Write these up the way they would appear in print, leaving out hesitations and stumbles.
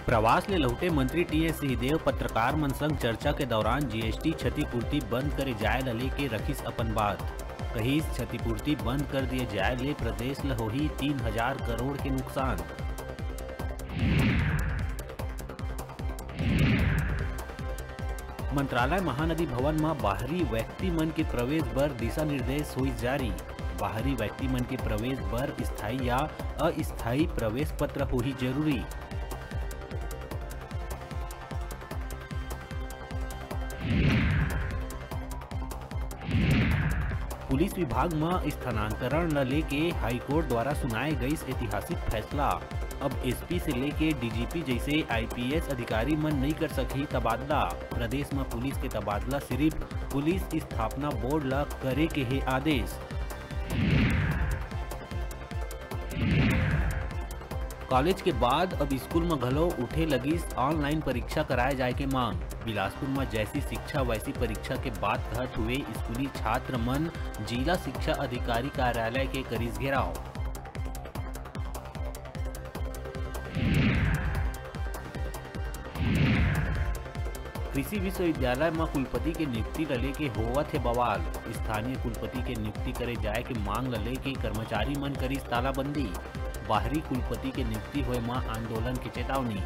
प्रवास ले लौटे मंत्री टी.एस. सिंहदेव पत्रकार मन संग चर्चा के दौरान जीएसटी क्षतिपूर्ति बंद करे जाए ल लेके रखिस अपन बात। कहिस क्षतिपूर्ति बंद कर दिए जाए ले प्रदेश ल होही 3000 करोड़ के नुकसान। मंत्रालय महानदी भवन में बाहरी व्यक्ति मन के प्रवेश बर दिशा निर्देश हुई जारी। बाहरी व्यक्ति मन के प्रवेश बर स्थायी या अस्थायी प्रवेश पत्र होही जरूरी। पुलिस विभाग में स्थानांतरण न लेके हाईकोर्ट द्वारा सुनाए गई ऐतिहासिक फैसला। अब एसपी से लेके डीजीपी जैसे आईपीएस अधिकारी मन नहीं कर सकी तबादला। प्रदेश में पुलिस के तबादला सिर्फ पुलिस स्थापना बोर्ड ला करे के है आदेश। कॉलेज के बाद अब स्कूल में घलो उठे लगी ऑनलाइन परीक्षा कराए जाए के मांग। बिलासपुर में जैसी शिक्षा वैसी परीक्षा के बाद कहत हुए स्कूली छात्र मन जिला शिक्षा अधिकारी कार्यालय के करीज घेराव। कृषि विश्वविद्यालय में कुलपति के नियुक्ति ल लेके होवत है बवाल। स्थानीय कुलपति के नियुक्ति करे जाए के मांग ल लेके कर्मचारी मन करीस तालाबंदी। बाहरी कुलपति के नियुक्ति हुए मां आंदोलन की चेतावनी।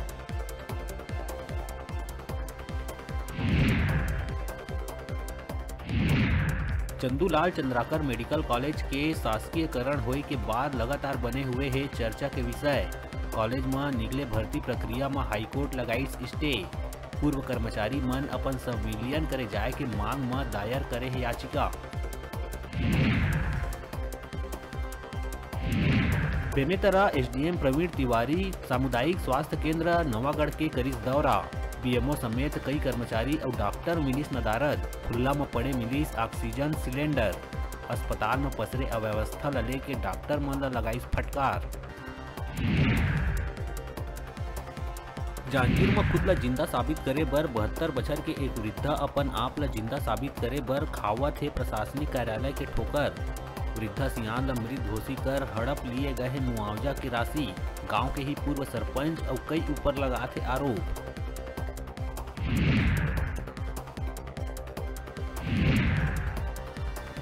चंदूलाल चंद्राकर मेडिकल कॉलेज के शासकीयकरण होए के बाद लगातार बने हुए है चर्चा के विषय। कॉलेज में निकले भर्ती प्रक्रिया में हाईकोर्ट लगाई स्टे। पूर्व कर्मचारी मन अपन संविलियन करे जाए के मांग में दायर करे है याचिका। बेमेतरा एसडीएम प्रवीण तिवारी सामुदायिक स्वास्थ्य केंद्र नवागढ़ के करीस दौरा। बीएमओ समेत कई कर्मचारी और डॉक्टर मिलिस नदारद। खुला में पड़े मिलिस ऑक्सीजन सिलेंडर। अस्पताल में पसरे अव्यवस्था ल लेके डॉक्टर मन ल लगाई फटकार। जांजगीर में खुद ला जिंदा साबित करे बर 72 बछर के एक वृद्धा अपन आप ला जिंदा साबित करे बर खावत है प्रशासनिक कार्यालय के ठोकर। वृद्धा सियान ला मृत घोषित कर हड़प लिए गए मुआवजा की राशि। गांव के ही पूर्व सरपंच और कई ऊपर लगाते आरोप।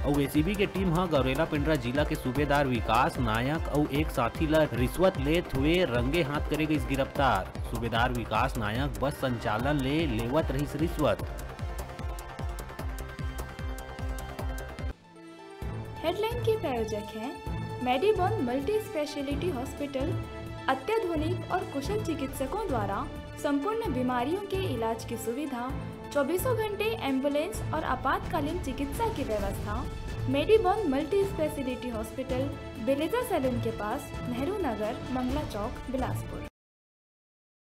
और एसीबी के टीम गौरेला पिंडरा जिला के सूबेदार विकास नायक और एक साथी ला रिश्वत लेत हुए रंगे हाथ करे गई गिरफ्तार। सूबेदार विकास नायक बस संचालन ले लेवत रही रिश्वत। हेडलाइन के प्रायोजक हैं मेडिबॉन मल्टी स्पेशलिटी हॉस्पिटल। अत्याधुनिक और कुशल चिकित्सकों द्वारा संपूर्ण बीमारियों के इलाज की सुविधा, 24 घंटे एम्बुलेंस और आपातकालीन चिकित्सा की व्यवस्था। मेडिबॉन मल्टी स्पेशलिटी हॉस्पिटल, बेलेजा सैलून के पास, नेहरू नगर, मंगला चौक, बिलासपुर।